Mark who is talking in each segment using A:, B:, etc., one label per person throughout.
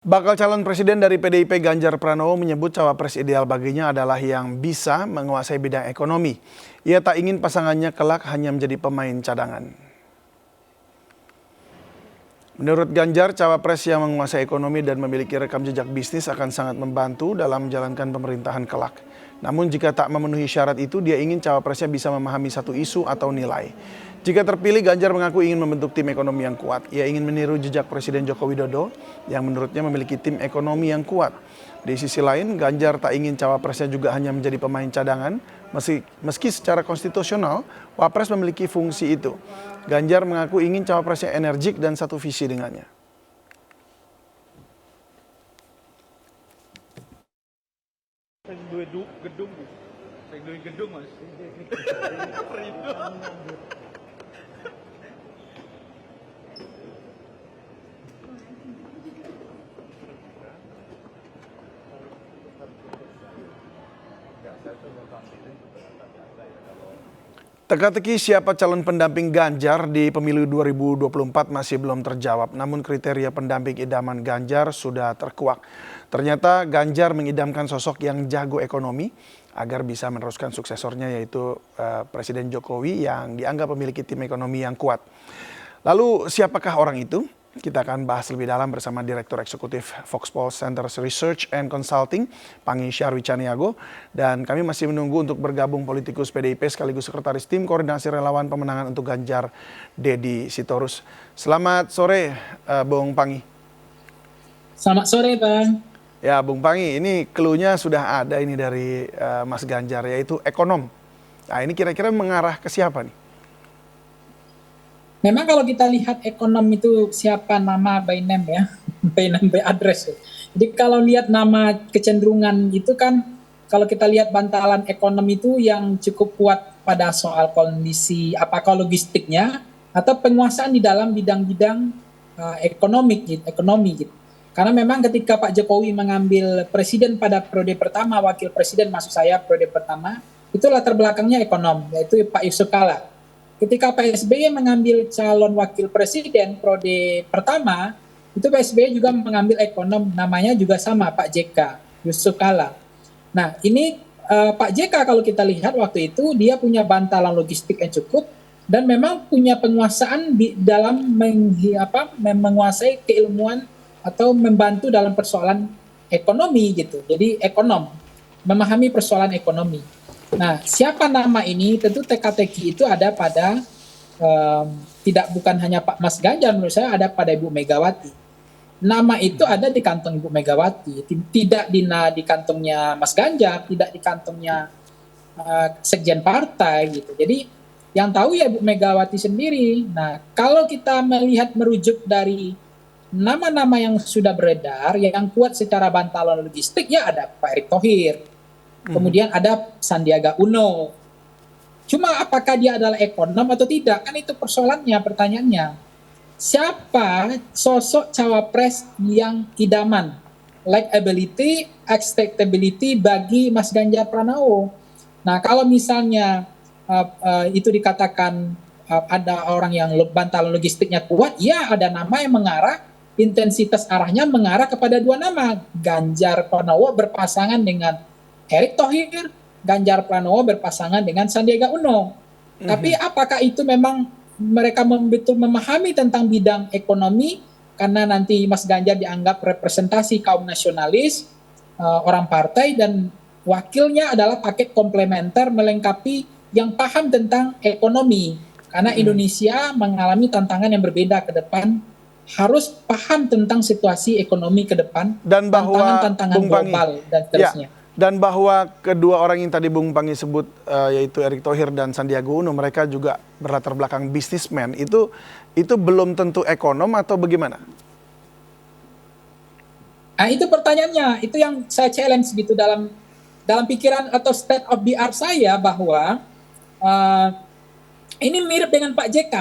A: Bakal calon presiden dari PDIP Ganjar Pranowo menyebut cawapres ideal baginya adalah yang bisa menguasai bidang ekonomi. Ia tak ingin pasangannya kelak hanya menjadi pemain cadangan. Menurut Ganjar, cawapres yang menguasai ekonomi dan memiliki rekam jejak bisnis akan sangat membantu dalam menjalankan pemerintahan kelak. Namun jika tak memenuhi syarat itu, dia ingin cawapresnya bisa memahami satu isu atau nilai. Jika terpilih, Ganjar mengaku ingin membentuk tim ekonomi yang kuat. Ia ingin meniru jejak Presiden Joko Widodo yang menurutnya memiliki tim ekonomi yang kuat. Di sisi lain, Ganjar tak ingin cawapresnya juga hanya menjadi pemain cadangan, meski secara konstitusional, wapres memiliki fungsi itu. Ganjar mengaku ingin cawapresnya energik dan satu visi dengannya.
B: Gedung mas.
A: Teka-teki siapa calon pendamping Ganjar di pemilu 2024 masih belum terjawab, namun kriteria pendamping idaman Ganjar sudah terkuak. Ternyata Ganjar mengidamkan sosok yang jago ekonomi agar bisa meneruskan suksesornya, yaitu Presiden Jokowi yang dianggap memiliki tim ekonomi yang kuat. Lalu siapakah orang itu? Kita akan bahas lebih dalam bersama Direktur Eksekutif Foxpol Center Research and Consulting, Pangi Syarwi Caniago. Dan kami masih menunggu untuk bergabung politikus PDIP sekaligus Sekretaris Tim Koordinasi Relawan Pemenangan untuk Ganjar, Deddy Sitorus. Selamat sore, Bung Pangi.
C: Selamat sore, Bang.
A: Ya, Bung Pangi, ini clue-nya sudah ada ini dari Mas Ganjar, yaitu ekonom. Nah, ini kira-kira mengarah ke siapa nih?
C: Memang kalau kita lihat ekonom itu siapa nama by name ya, by name by address. Jadi kalau lihat nama kecenderungan itu kan, kalau kita lihat bantalan ekonom itu yang cukup kuat pada soal kondisi apakah logistiknya atau penguasaan di dalam bidang-bidang ekonomi gitu. Karena memang ketika Pak Jokowi mengambil presiden pada periode pertama, wakil presiden maksud saya periode pertama, itu latar belakangnya ekonom, yaitu Pak Yusuf Kalla. Ketika Pak SBY mengambil calon wakil presiden periode pertama, itu Pak SBY juga mengambil ekonom, namanya juga sama, Pak JK, Yusuf Kalla. Nah, ini Pak JK kalau kita lihat waktu itu, dia punya bantalan logistik yang cukup, dan memang punya penguasaan di dalam menguasai keilmuan atau membantu dalam persoalan ekonomi gitu. Jadi ekonom, memahami persoalan ekonomi. Nah, siapa nama ini? Tentu teka-teki itu ada pada bukan hanya Pak Mas Ganjar, menurut saya ada pada Ibu Megawati. Nama itu ada di kantong Ibu Megawati, tidak di kantongnya Mas Ganjar, tidak di kantongnya sekjen partai gitu. Jadi yang tahu ya Ibu Megawati sendiri. Nah, kalau kita melihat merujuk dari nama-nama yang sudah beredar, yang kuat secara bantalan logistik, ya ada Pak Erick Thohir. Kemudian ada Sandiaga Uno. Cuma apakah dia adalah ekonom atau tidak? Kan itu persoalannya, pertanyaannya. Siapa sosok cawapres yang idaman? Likability, acceptability bagi Mas Ganjar Pranowo. Nah, kalau misalnya itu dikatakan ada orang yang bantalan logistiknya kuat, ya ada nama yang mengarah, intensitas arahnya mengarah kepada dua nama. Ganjar Pranowo berpasangan dengan Erick Thohir, Ganjar Pranowo berpasangan dengan Sandiaga Uno. Tapi apakah itu memang mereka betul memahami tentang bidang ekonomi, karena nanti Mas Ganjar dianggap representasi kaum nasionalis, orang partai, dan wakilnya adalah paket komplementer melengkapi yang paham tentang ekonomi. Karena Indonesia mengalami tantangan yang berbeda ke depan, harus paham tentang situasi ekonomi ke depan,
A: dan bahwa
C: tantangan global dan seterusnya.
A: Ya. Dan bahwa kedua orang yang tadi Bung Pangi sebut, yaitu Erick Thohir dan Sandiaga Uno, mereka juga berlatar belakang bisnismen. Itu belum tentu ekonom atau bagaimana?
C: Nah, itu pertanyaannya. Itu yang saya challenge gitu dalam pikiran atau state of the art saya, bahwa ini mirip dengan Pak JK.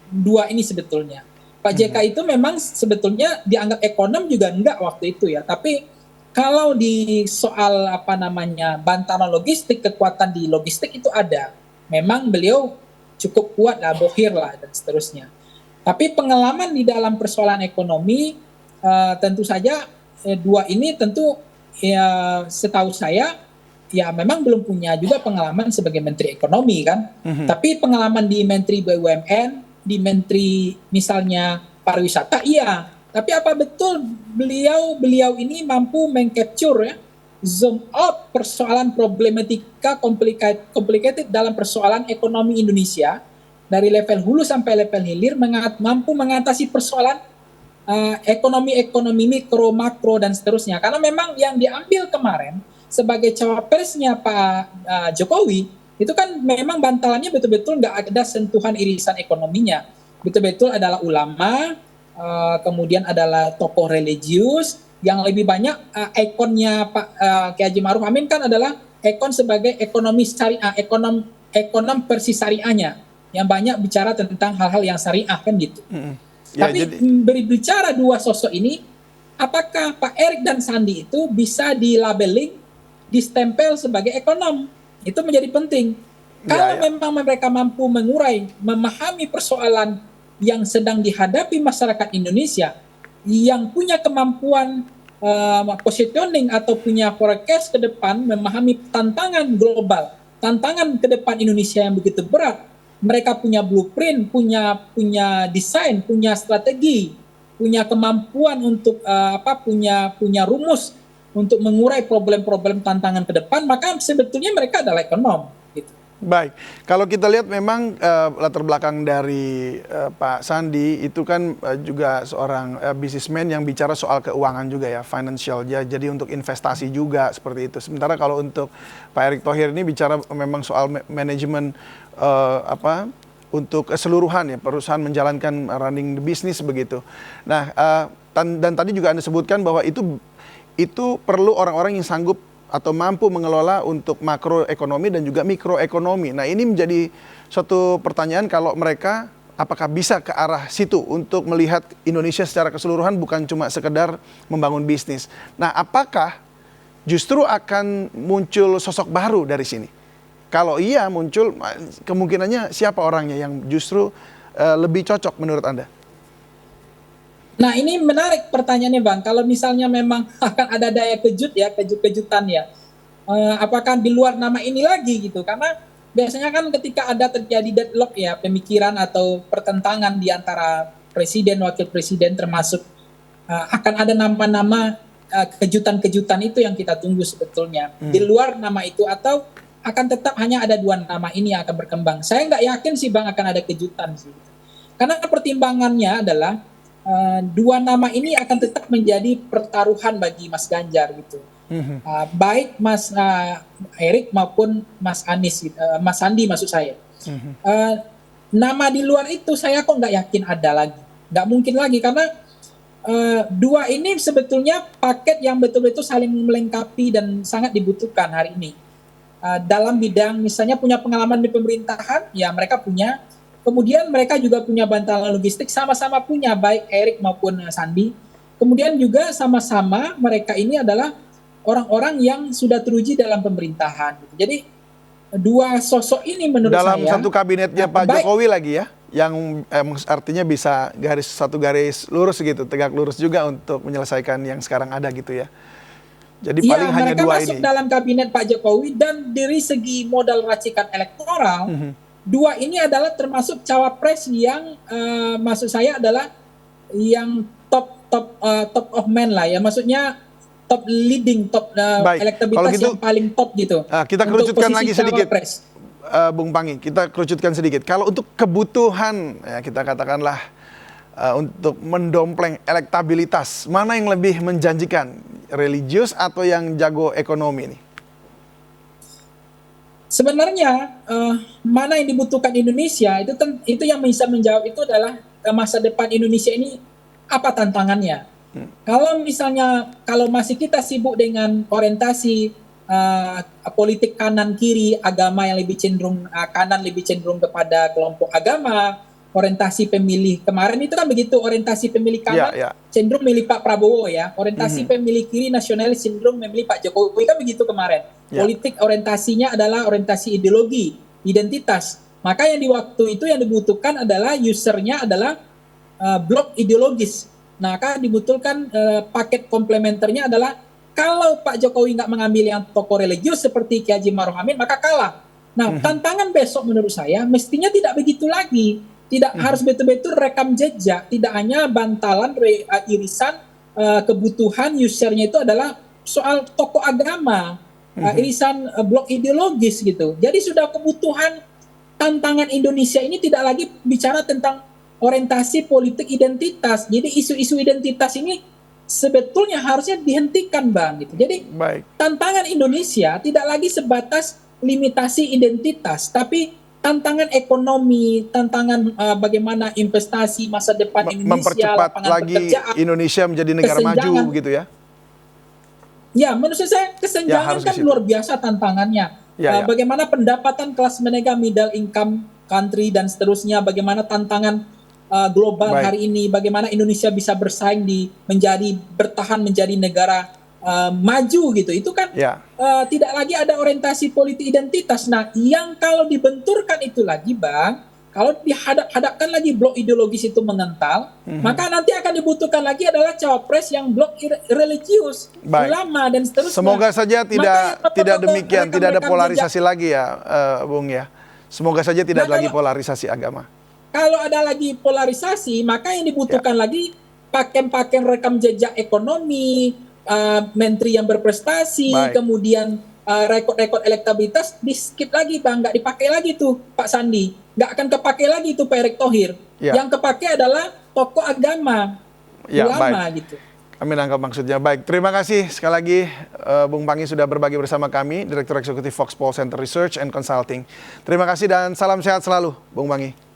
C: Dua ini sebetulnya. Pak JK itu memang sebetulnya dianggap ekonom juga enggak waktu itu ya. Tapi kalau di soal bantalan logistik, kekuatan di logistik itu ada. Memang beliau cukup kuat lah, bohir lah dan seterusnya. Tapi pengalaman di dalam persoalan ekonomi tentu saja dua ini tentu ya setahu saya ya memang belum punya juga pengalaman sebagai Menteri Ekonomi kan. Tapi pengalaman di Menteri BUMN, di Menteri misalnya pariwisata iya. Tapi apa betul beliau ini mampu mengcapture ya, zoom out persoalan problematika complicated dalam persoalan ekonomi Indonesia dari level hulu sampai level hilir, mampu mengatasi persoalan ekonomi mikro, makro, dan seterusnya. Karena memang yang diambil kemarin sebagai cawapresnya Pak Jokowi, itu kan memang bantalannya betul-betul nggak ada sentuhan irisan ekonominya. Betul-betul adalah ulama, kemudian adalah tokoh religius, yang lebih banyak ikonnya Pak Kiai Haji Ma'ruf Amin kan adalah ikon sebagai ekonomi syariah, ekonom persis syariahnya, yang banyak bicara tentang hal-hal yang syariah kan gitu. Ya, tapi berbicara dua sosok ini, apakah Pak Erik dan Sandi itu bisa dilabeling, distempel sebagai ekonom? Itu menjadi penting. Kalau memang mereka mampu mengurai, memahami persoalan yang sedang dihadapi masyarakat Indonesia, yang punya kemampuan positioning atau punya forecast ke depan, memahami tantangan global, tantangan ke depan Indonesia yang begitu berat, mereka punya blueprint, punya desain, punya strategi, punya kemampuan untuk punya rumus untuk mengurai problem-problem tantangan ke depan, maka sebetulnya mereka adalah ekonom. Gitu.
A: Baik, kalau kita lihat memang latar belakang dari Pak Sandi itu kan juga seorang businessman yang bicara soal keuangan juga ya, financial, jadi untuk investasi juga seperti itu. Sementara kalau untuk Pak Erick Thohir ini bicara memang soal manajemen untuk keseluruhan ya, perusahaan menjalankan running the business begitu. Nah, dan tadi juga Anda sebutkan bahwa itu perlu orang-orang yang sanggup atau mampu mengelola untuk makroekonomi dan juga mikroekonomi. Nah, ini menjadi suatu pertanyaan, kalau mereka apakah bisa ke arah situ untuk melihat Indonesia secara keseluruhan, bukan cuma sekedar membangun bisnis. Nah, apakah justru akan muncul sosok baru dari sini? Kalau iya muncul, kemungkinannya siapa orangnya yang justru lebih cocok menurut Anda?
C: Nah, ini menarik pertanyaannya, Bang. Kalau misalnya memang akan ada daya kejut-kejutan ya, apakah di luar nama ini lagi gitu? Karena biasanya kan ketika ada terjadi deadlock ya, pemikiran atau pertentangan di antara presiden, wakil presiden, termasuk akan ada nama-nama kejutan-kejutan itu yang kita tunggu sebetulnya. Di luar nama itu, atau akan tetap hanya ada dua nama ini yang akan berkembang. Saya nggak yakin sih, Bang, akan ada kejutan sih. Karena pertimbangannya adalah dua nama ini akan tetap menjadi pertaruhan bagi Mas Ganjar gitu. Baik Mas Erik maupun Mas Anies, Mas Sandi maksud saya. Nama di luar itu saya kok nggak yakin ada lagi. Nggak mungkin lagi, karena dua ini sebetulnya paket yang betul-betul saling melengkapi dan sangat dibutuhkan hari ini. Dalam bidang misalnya punya pengalaman di pemerintahan, ya mereka punya. Kemudian mereka juga punya bantalan logistik, sama-sama punya, baik Erik maupun Sandi. Kemudian juga sama-sama mereka ini adalah orang-orang yang sudah teruji dalam pemerintahan. Jadi dua sosok ini menurut
A: dalam
C: saya.
A: Dalam satu kabinetnya Pak Jokowi lagi ya, yang artinya bisa satu garis lurus gitu, tegak lurus juga untuk menyelesaikan yang sekarang ada gitu ya. Jadi paling hanya dua ini.
C: Mereka masuk dalam kabinet Pak Jokowi, dan dari segi modal racikan elektoral, dua ini adalah termasuk cawapres yang maksud saya adalah yang top of mind lah ya, maksudnya top leading, elektabilitas gitu, yang paling top gitu.
A: Kita kerucutkan lagi sedikit, Bung Panggi, kita kerucutkan sedikit. Kalau untuk kebutuhan ya kita katakanlah untuk mendompleng elektabilitas, mana yang lebih menjanjikan, religius atau yang jago ekonomi ini?
C: Sebenarnya mana yang dibutuhkan Indonesia itu yang bisa menjawab itu adalah masa depan Indonesia ini apa tantangannya. Kalau masih kita sibuk dengan orientasi politik kanan kiri, agama yang lebih cenderung kanan, lebih cenderung kepada kelompok agama, orientasi pemilih kemarin itu kan begitu, orientasi pemilih kanan cenderung memilih Pak Prabowo ya, orientasi pemilih kiri nasionalis cenderung memilih Pak Jokowi, kan begitu kemarin. Politik orientasinya adalah orientasi ideologi, identitas. Maka yang di waktu itu yang dibutuhkan adalah usernya adalah blok ideologis, Nah, kan dibutuhkan paket komplementernya adalah kalau Pak Jokowi nggak mengambil yang tokoh religius seperti Kiai Haji Maruf Amin, maka kalah. Nah, tantangan besok menurut saya mestinya tidak begitu lagi. Tidak harus betul-betul rekam jejak, tidak hanya bantalan irisan kebutuhan usernya itu adalah soal tokoh agama, irisan blok ideologis gitu. Jadi sudah kebutuhan tantangan Indonesia ini tidak lagi bicara tentang orientasi politik identitas. Jadi isu-isu identitas ini sebetulnya harusnya dihentikan, Bang. Gitu. Jadi tantangan Indonesia tidak lagi sebatas limitasi identitas, tapi tantangan ekonomi, tantangan bagaimana investasi masa depan Indonesia,
A: mempercepat lagi Indonesia menjadi negara maju begitu ya?
C: Ya, menurut saya kesenjangan kan luar biasa tantangannya. Bagaimana pendapatan kelas menengah, middle income country dan seterusnya, bagaimana tantangan global hari ini, bagaimana Indonesia bisa bersaing bertahan menjadi negara maju gitu. Itu kan tidak lagi ada orientasi politik identitas. Nah, yang kalau dibenturkan itu lagi, Bang, kalau dihadapkan lagi blok ideologis itu mengental, maka nanti akan dibutuhkan lagi adalah cawapres yang blok religius, ulama dan seterusnya.
A: Semoga saja tidak demikian, tidak ada polarisasi lagi ya, Bung ya. Semoga saja tidak lagi polarisasi agama.
C: Kalau ada lagi polarisasi, maka yang dibutuhkan lagi pakem-pakem rekam jejak ekonomi, menteri yang berprestasi, kemudian rekod-rekod elektabilitas di skip lagi, Bang, nggak dipakai lagi tuh Pak Sandi, nggak akan kepakai lagi tuh Pak Erick Thohir. Yang kepakai adalah tokoh agama, ulama gitu.
A: Kami nangkap maksudnya. Baik, terima kasih sekali lagi Bung Panggi sudah berbagi bersama kami, Direktur Eksekutif Foxpol Center Research and Consulting. Terima kasih dan salam sehat selalu, Bung Panggi.